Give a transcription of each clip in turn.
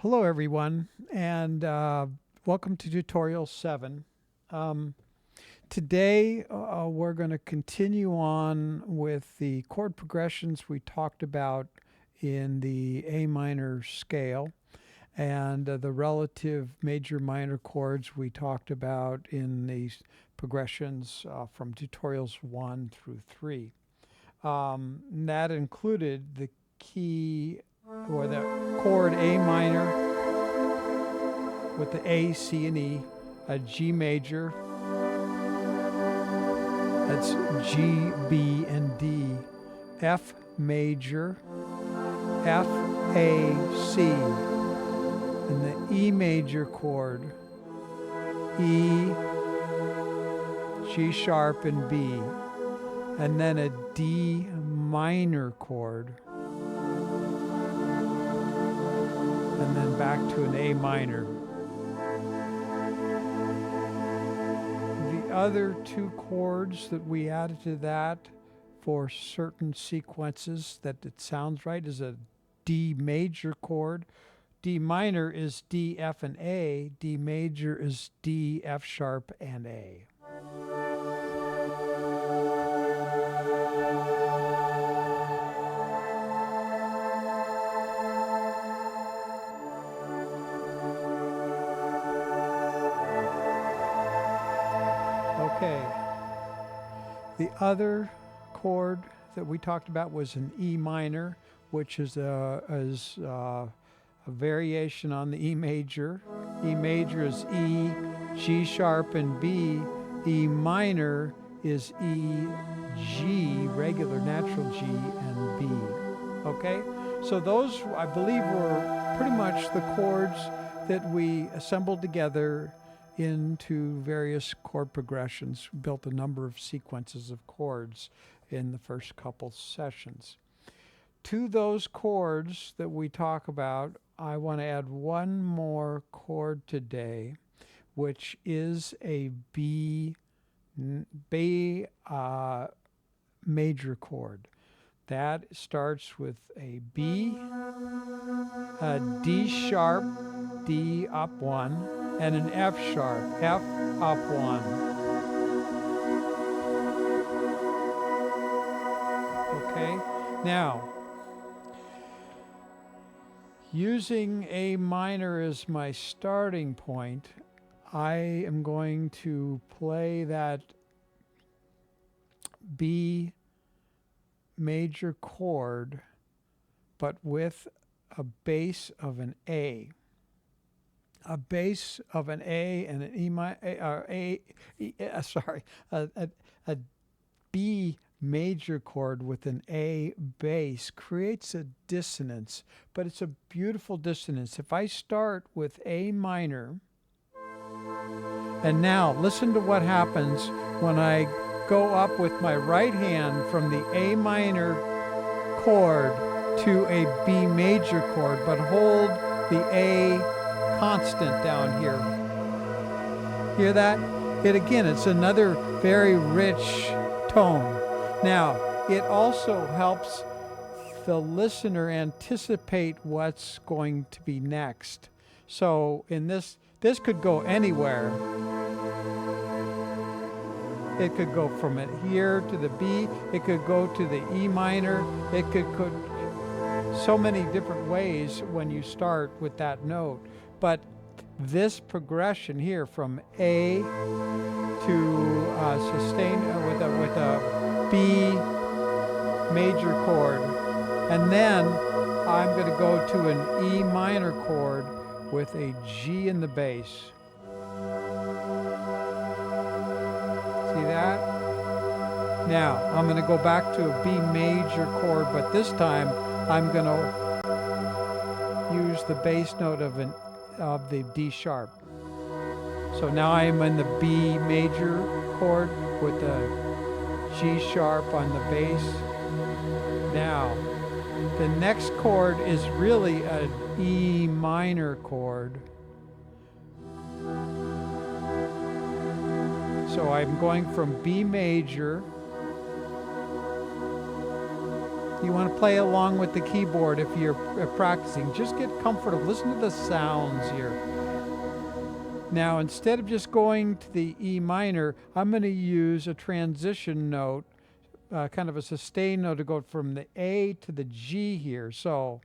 Hello everyone, and welcome to tutorial 7. Today we're going to continue on with the chord progressions we talked about in the A minor scale and the relative major minor chords we talked about in these progressions from tutorials 1 through 3. That included the key or the chord A minor with the A, C, and E, a G major, that's G, B, and D, F major, F, A, C, and the E major chord, E, G sharp, and B, and then a D minor chord, and then back to an A minor. The other two chords that we added to that for certain sequences that it sounds right is a D major chord. D minor is D, F, and A. D major is D, F sharp, and A. Okay, the other chord that we talked about was an E minor, which is a variation on the E major. E major is E, G sharp, and B. E minor is E, G, regular natural G, and B. Okay, so those I believe were pretty much the chords that we assembled together into various chord progressions, built a number of sequences of chords in the first couple sessions. To those chords that we talk about, I want to add one more chord today, which is a B major chord. That starts with a B, a D sharp, D up 1, and an F sharp, F up 1. Okay, now using A minor as my starting point, I am going to play that B major chord, but with a bass of an A. A bass of an A and an a B major chord with an A bass creates a dissonance, but it's a beautiful dissonance. If I start with A minor, and now listen to what happens when I go up with my right hand from the A minor chord to a B major chord, but hold the A constant down here. Hear that? It's another very rich tone. Now, it also helps the listener anticipate what's going to be next. So in this could go anywhere. It could go from here to the B. It could go to the E minor. It could so many different ways when you start with that note. But this progression here from A to sustain with a B major chord, and then I'm going to go to an E minor chord with a G in the bass. See that? Now I'm going to go back to a B major chord, but this time I'm going to use the bass note of the D sharp. So now I am in the B major chord with the G sharp on the bass. Now, the next chord is really an E minor chord. So I'm going from B major You want to play along with the keyboard if you're practicing. Just get comfortable. Listen to the sounds here. Now, instead of just going to the E minor, I'm going to use a transition note, kind of a sustain note, to go from the A to the G here. So,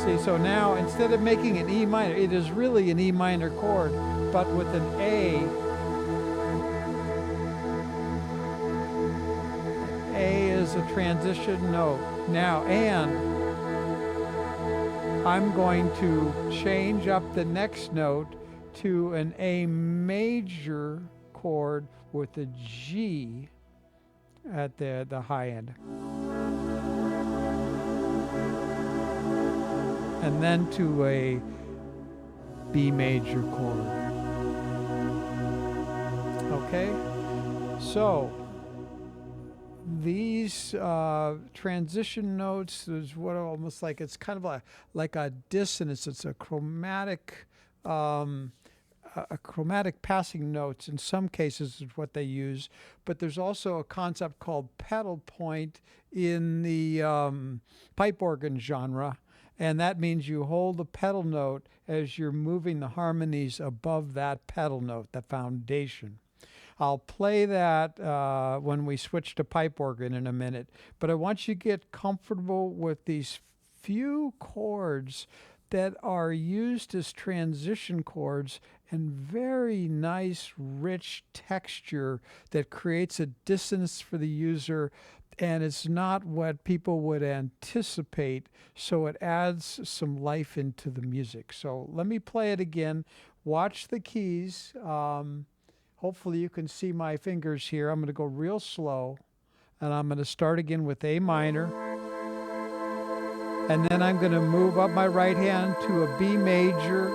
see, so now instead of making an E minor, it is really an E minor chord, but with an A. A is a transition note. Now, and I'm going to change up the next note to an A major chord with a G at the high end. And then to a B major chord. Okay? So, these transition notes is what almost like, it's kind of like a dissonance. It's a chromatic passing notes in some cases is what they use, but there's also a concept called pedal point in the pipe organ genre, and that means you hold the pedal note as you're moving the harmonies above that pedal note, the foundation. I'll play that when we switch to pipe organ in a minute, but I want you to get comfortable with these few chords that are used as transition chords and very nice, rich texture that creates a dissonance for the user, and it's not what people would anticipate, so it adds some life into the music. So let me play it again. Watch the keys. Hopefully you can see my fingers here. I'm going to go real slow, and I'm going to start again with A minor. And then I'm going to move up my right hand to a B major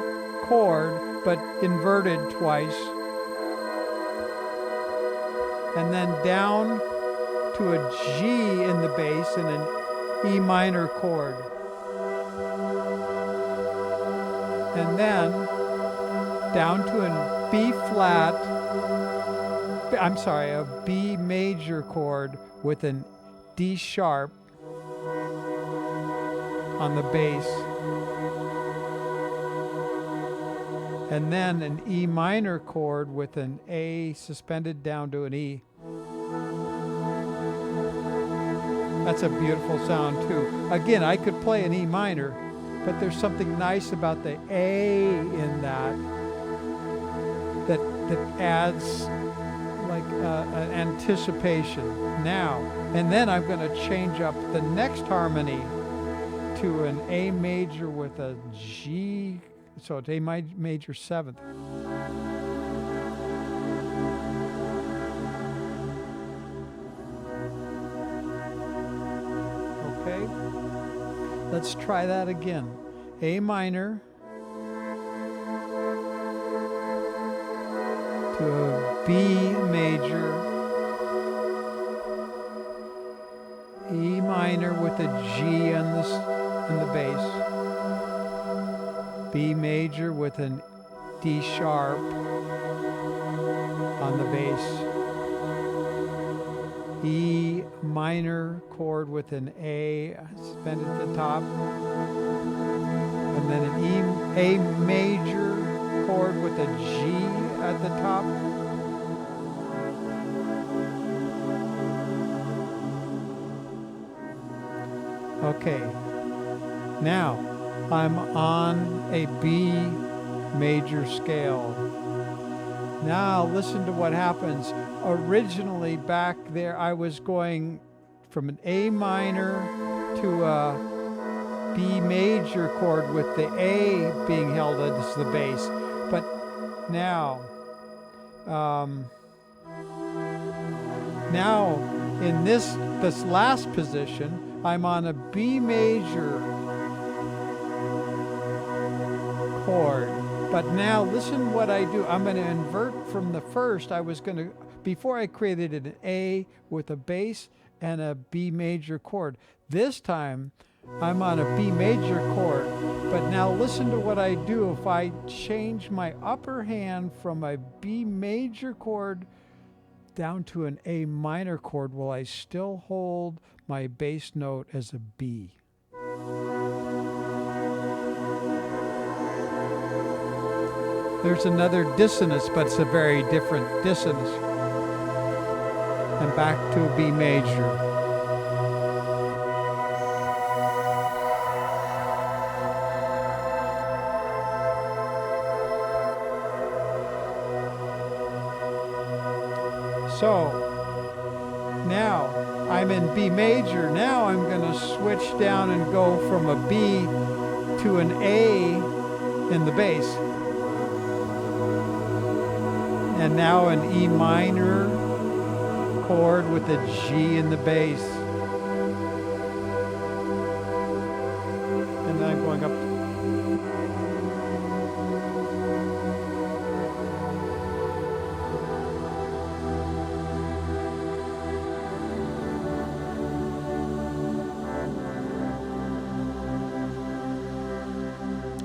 chord, but inverted twice. And then down to a G in the bass and an E minor chord. And then down to a B flat, a B major chord with an D sharp on the bass, and then an E minor chord with an A suspended down to an E. That's a beautiful sound too. Again, I could play an E minor, but there's something nice about the A in that adds like an anticipation. Now, and then I'm going to change up the next harmony to an A major with a G, so it's A major 7th. Okay, let's try that again. A minor to a B major, E minor with a G in the bass, B major with an D sharp on the bass, E minor chord with an A suspended at the top, and then an A major chord with a G at the top. Okay, now I'm on a B major scale. Now listen to what happens. Originally back there I was going from an A minor to a B major chord with the A being held as the bass. But now in this last position, I'm on a B major chord. But now listen what I do. I'm going to invert from the first. Before I created an A with a bass and a B major chord. This time I'm on a B major chord. But now listen to what I do if I change my upper hand from a B major chord down to an A minor chord while I still hold my bass note as a B. There's another dissonance, but it's a very different dissonance. And back to a B major. So now I'm in B major. Now I'm going to switch down and go from a B to an A in the bass. And now an E minor chord with a G in the bass. And then I'm going up.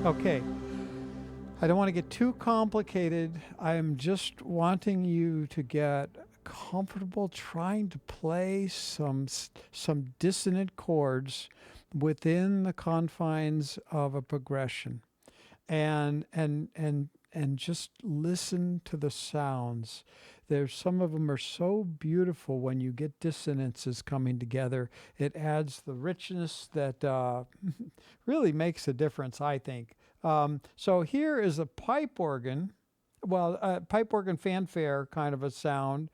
Okay, I don't want to get too complicated. I'm just wanting you to get comfortable trying to play some dissonant chords within the confines of a progression, and just listen to the sounds. There's some of them are so beautiful when you get dissonances coming together. It adds the richness that really makes a difference, I think. So here is a pipe organ, pipe organ fanfare kind of a sound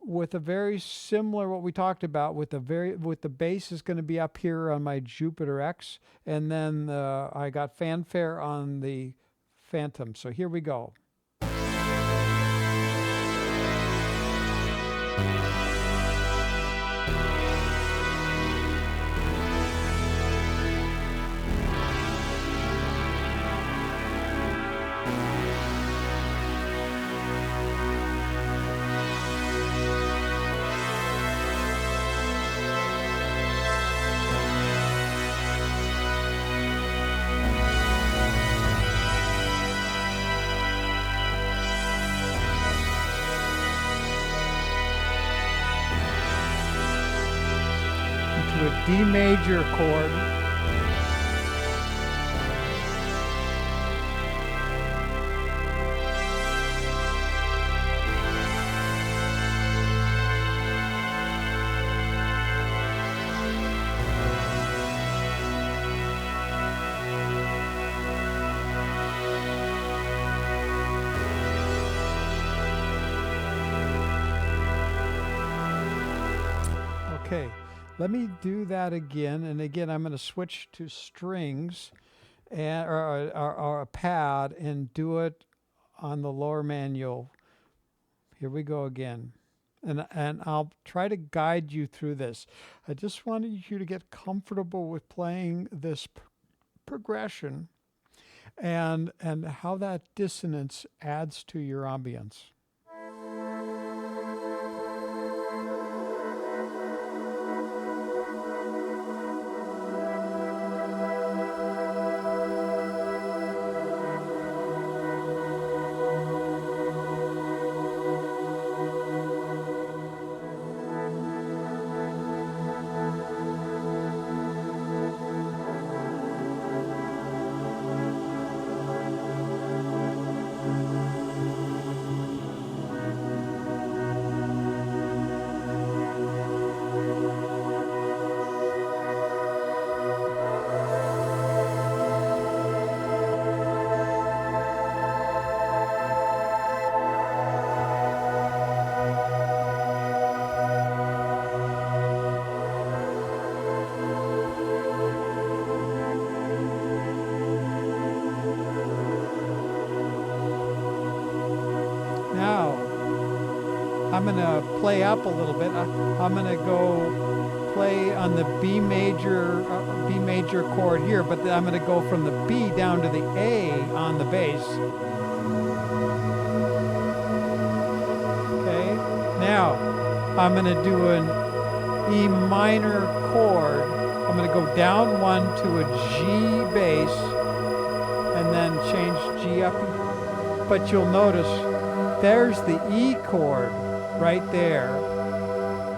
with a very similar what we talked about with the bass is going to be up here on my Jupiter X, and then I got fanfare on the Fantom. So here we go. To a D major chord. Okay. Let me do that again, and again I'm going to switch to strings and or a pad and do it on the lower manual. Here we go again, and I'll try to guide you through this. I just wanted you to get comfortable with playing this progression and how that dissonance adds to your ambience. I'm going to play up a little bit. I'm going to go play on the B major chord here, but then I'm going to go from the B down to the A on the bass. Okay, now I'm going to do an E minor chord. I'm going to go down one to a G bass and then change G up. But you'll notice there's the E chord. right there.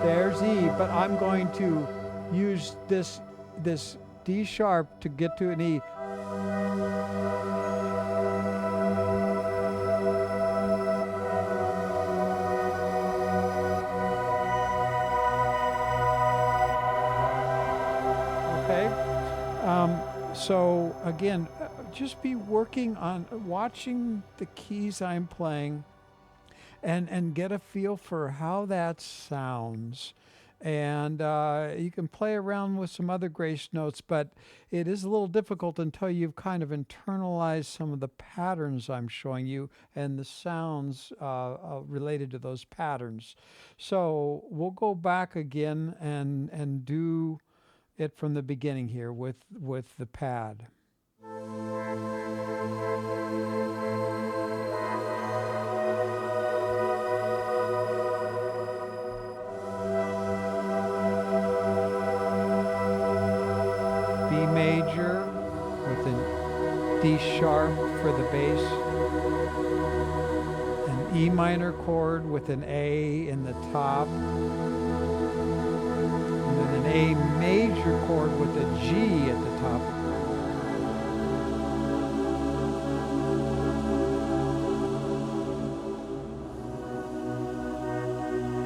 There's E, but I'm going to use this D sharp to get to an E. So again, just be working on watching the keys I'm playing and get a feel for how that sounds. And you can play around with some other grace notes, but it is a little difficult until you've kind of internalized some of the patterns I'm showing you and the sounds related to those patterns. So we'll go back again and do it from the beginning here with the pad. B major with an D sharp for the bass, an E minor chord with an A in the top, an A major chord with a G at the top.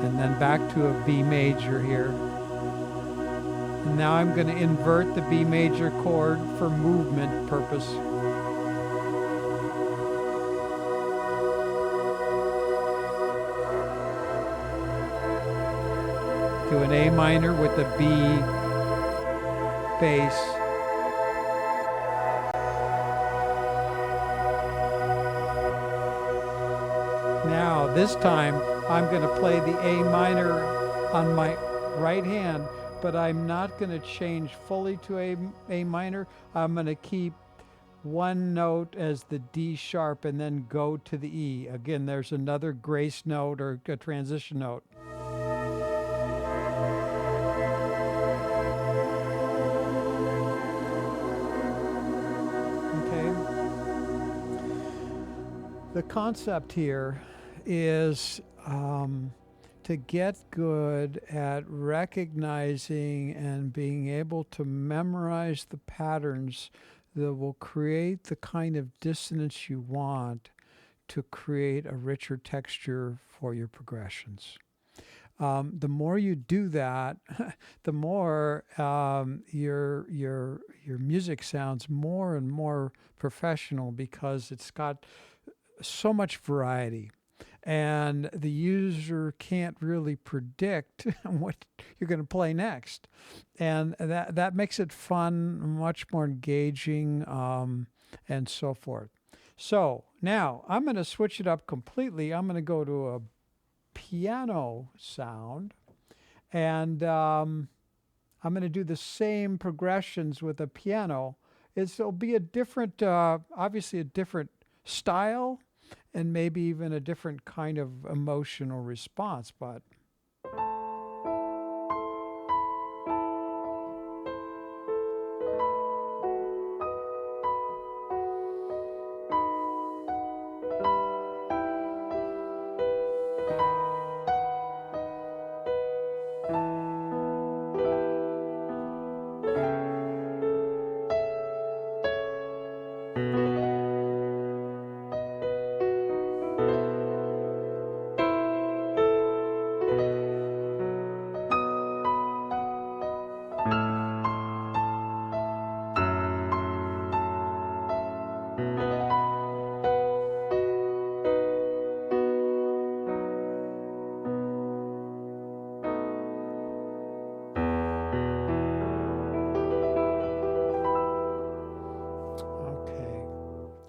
And then back to a B major here. And now I'm going to invert the B major chord for movement purpose. To an A minor with a B bass. Now, this time, I'm going to play the A minor on my right hand, but I'm not going to change fully to A minor. I'm going to keep one note as the D sharp and then go to the E. Again, there's another grace note or a transition note. The concept here is to get good at recognizing and being able to memorize the patterns that will create the kind of dissonance you want to create a richer texture for your progressions. The more you do that, the more your music sounds more and more professional because it's got so much variety, and the user can't really predict what you're going to play next, and that makes it fun, much more engaging, and so forth. So now I'm going to switch it up completely. I'm going to go to a piano sound, and I'm going to do the same progressions with a piano. It'll be a different, obviously a different style, and maybe even a different kind of emotional response, but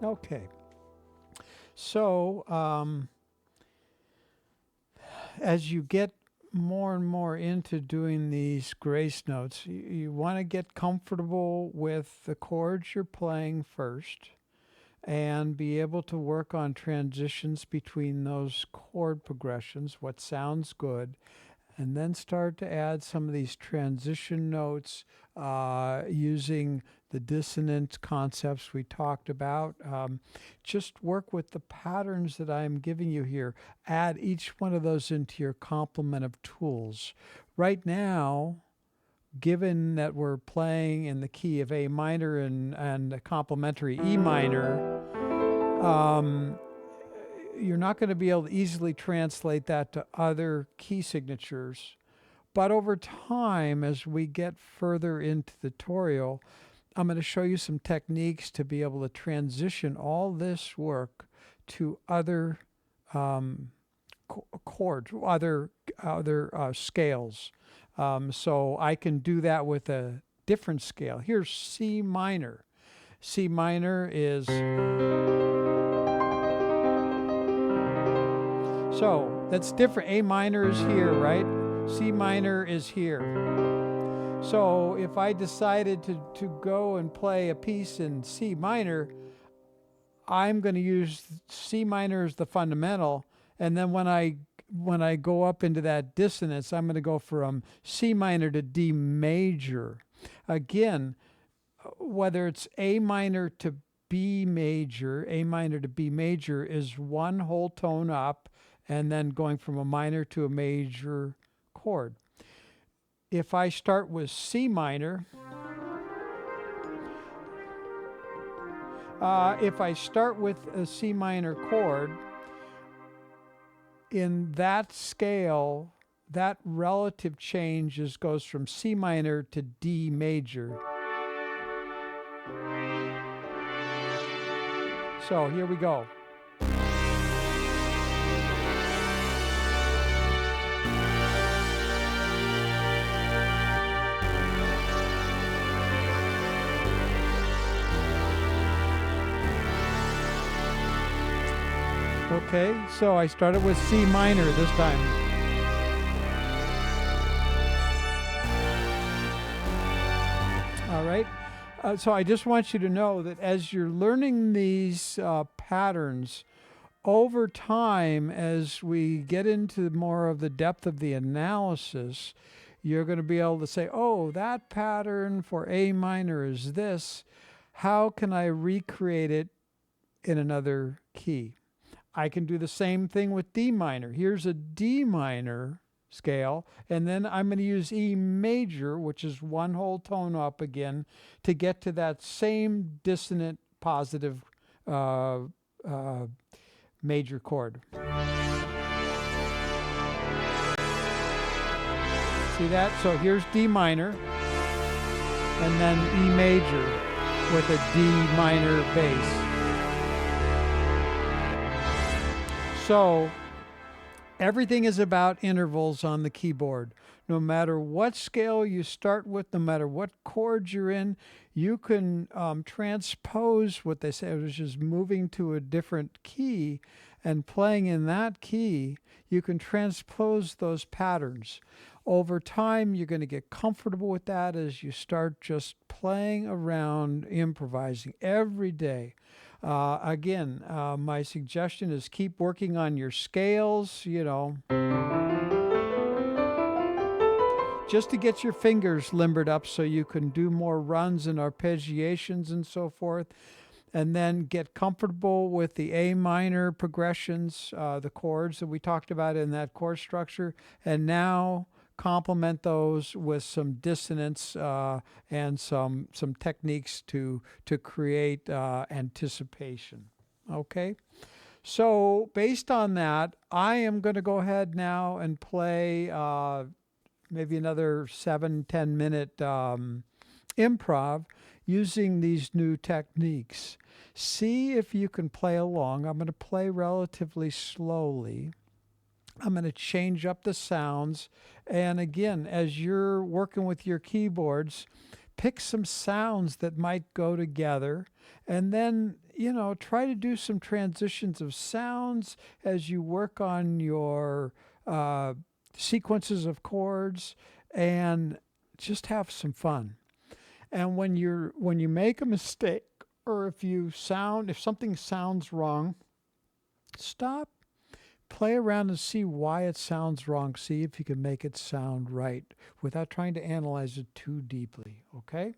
okay. So as you get more and more into doing these grace notes, you want to get comfortable with the chords you're playing first and be able to work on transitions between those chord progressions, what sounds good, and then start to add some of these transition notes using the dissonance concepts we talked about. Just work with the patterns that I'm giving you here. Add each one of those into your complement of tools. Right now, given that we're playing in the key of A minor and a complementary E minor, you're not going to be able to easily translate that to other key signatures. But over time, as we get further into the tutorial, I'm going to show you some techniques to be able to transition all this work to other chords, other scales. So I can do that with a different scale. Here's C minor. C minor is... So that's different. A minor is here, right? C minor is here. So if I decided to go and play a piece in C minor, I'm going to use C minor as the fundamental, and then when I go up into that dissonance, I'm going to go from C minor to D major. Again, whether it's A minor to B major, A minor to B major is one whole tone up, and then going from a minor to a major chord. If I start with C minor, if I start with a C minor chord, in that scale, that relative change goes from C minor to D major. So here we go. Okay, so I started with C minor this time. All right, so I just want you to know that as you're learning these patterns, over time, as we get into more of the depth of the analysis, you're going to be able to say, oh, that pattern for A minor is this. How can I recreate it in another key? I can do the same thing with D minor. Here's a D minor scale, and then I'm going to use E major, which is one whole tone up again, to get to that same dissonant positive major chord. See that? So here's D minor, and then E major with a D minor bass. So everything is about intervals on the keyboard. No matter what scale you start with, no matter what chords you're in, you can transpose what they say, which is moving to a different key and playing in that key. You can transpose those patterns. Over time, you're going to get comfortable with that as you start just playing around, improvising every day. Again, my suggestion is keep working on your scales, you know, just to get your fingers limbered up so you can do more runs and arpeggiations and so forth. And then get comfortable with the A minor progressions, the chords that we talked about in that chord structure. And now complement those with some dissonance and some techniques to create anticipation. Okay, so based on that, I am going to go ahead now and play maybe another 7-10 minute improv using these new techniques. See if you can play along. I'm going to play relatively slowly. I'm going to change up the sounds. And again, as you're working with your keyboards, pick some sounds that might go together. And then, you know, try to do some transitions of sounds as you work on your sequences of chords, and just have some fun. And when you make a mistake, or if something sounds wrong, stop. Play around and see why it sounds wrong. See if you can make it sound right without trying to analyze it too deeply, okay?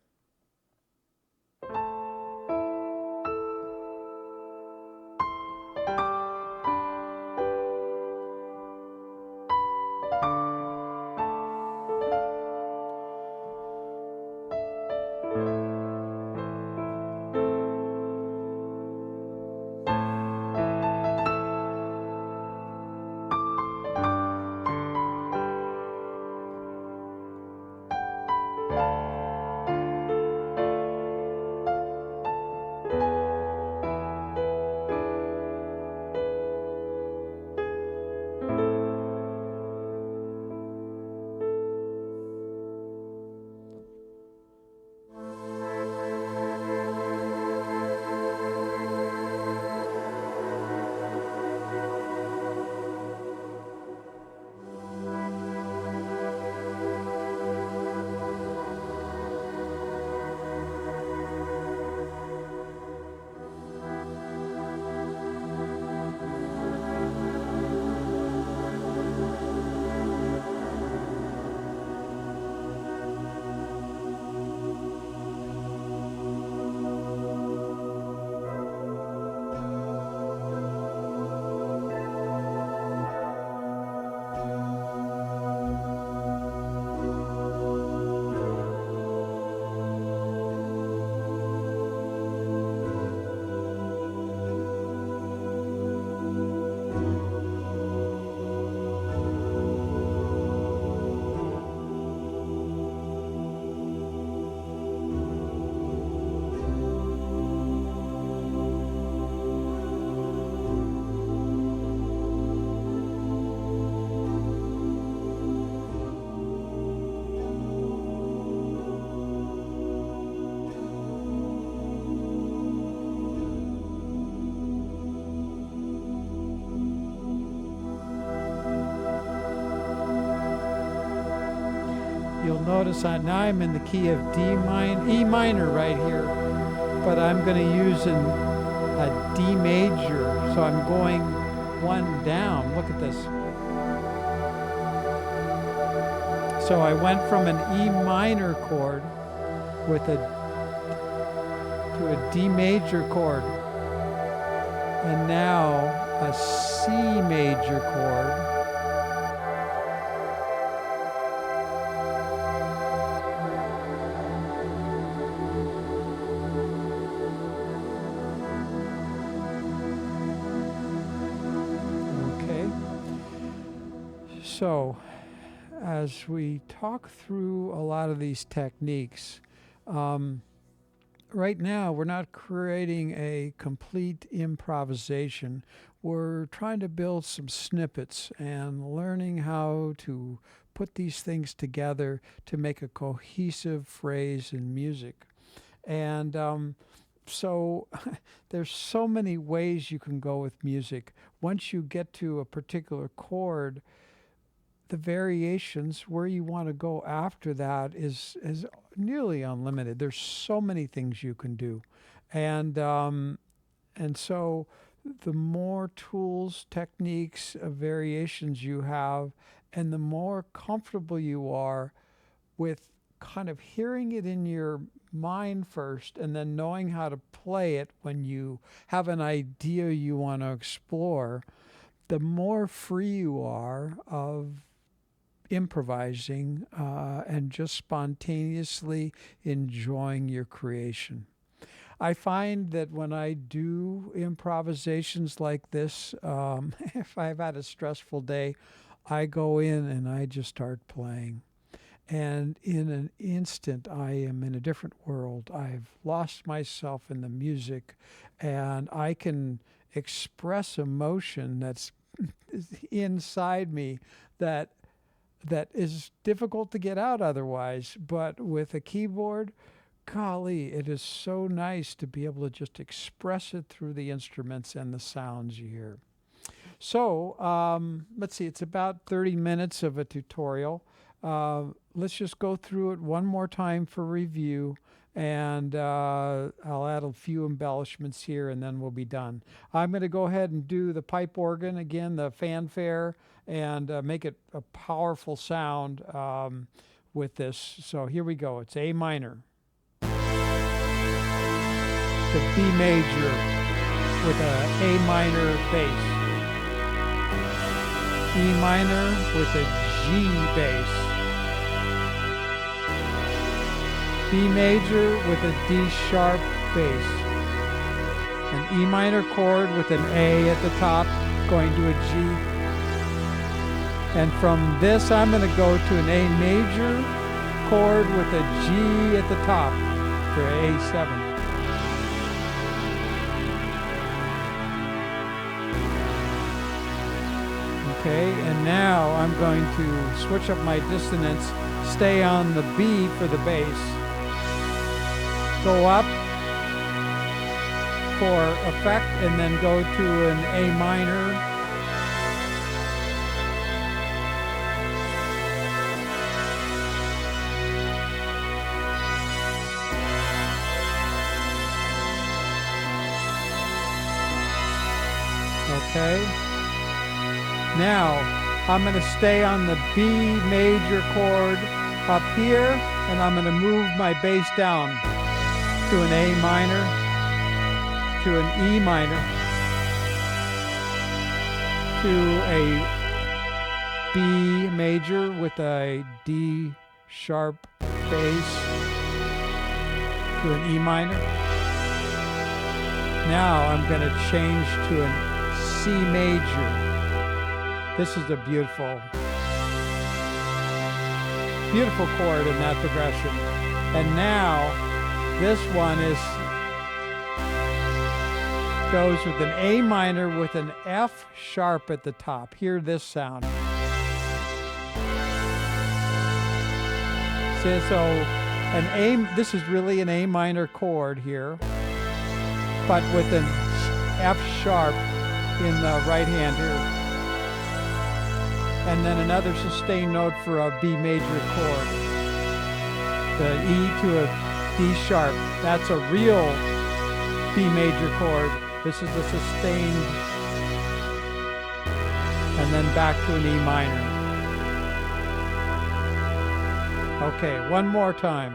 You'll notice now I'm in the key of E minor right here, but I'm going to use a D major, so I'm going one down. Look at this. So I went from an E minor chord to a D major chord, and now a C major chord. So, as we talk through a lot of these techniques, right now we're not creating a complete improvisation. We're trying to build some snippets and learning how to put these things together to make a cohesive phrase in music. And so there's so many ways you can go with music. Once you get to a particular chord, the variations where you want to go after that is nearly unlimited. There's so many things you can do, and so the more tools, techniques, variations you have, and the more comfortable you are with kind of hearing it in your mind first, and then knowing how to play it when you have an idea you want to explore, the more free you are of improvising and just spontaneously enjoying your creation. I find that when I do improvisations like this, if I've had a stressful day, I go in and I just start playing. And in an instant, I am in a different world. I've lost myself in the music, and I can express emotion that's inside me that is difficult to get out otherwise. But with a keyboard, golly, it is so nice to be able to just express it through the instruments and the sounds you hear. So let's see, it's about 30 minutes of a tutorial. Let's just go through it one more time for review, and I'll add a few embellishments here, and then we'll be done. I'm going to go ahead and do the pipe organ again, the fanfare, and make it a powerful sound with this. So here we go. It's A minor. to B major with a A minor bass. E minor with a G bass. B major with a D sharp bass. An E minor chord with an A at the top going to a G. And from this I'm going to go to an A major chord with a G at the top for A7. Okay, and now I'm going to switch up my dissonance, stay on the B for the bass, go up for effect, and then go to an A minor, okay. Now, I'm going to stay on the B major chord up here, and I'm going to move my bass down to an A minor, to an E minor, to a B major with a D sharp bass, to an E minor. Now I'm going to change to a C major. This is a beautiful, beautiful chord in that progression. And now this one goes with an A minor with an F sharp at the top. Hear this sound. See, so this is really an A minor chord here, but with an F sharp in the right hand here. And then another sustained note for a B major chord. The E to a D sharp. That's a real B major chord. This is the sustained. And then back to an E minor. Okay, one more time.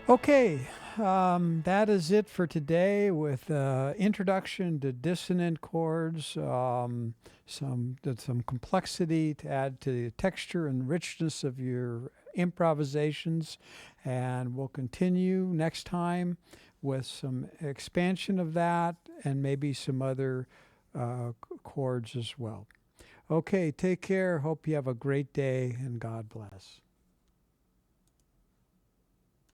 Okay, that is it for today with introduction to dissonant chords, some complexity to add to the texture and richness of your improvisations. And we'll continue next time with some expansion of that and maybe some other chords as well. Okay, take care. Hope you have a great day and God bless.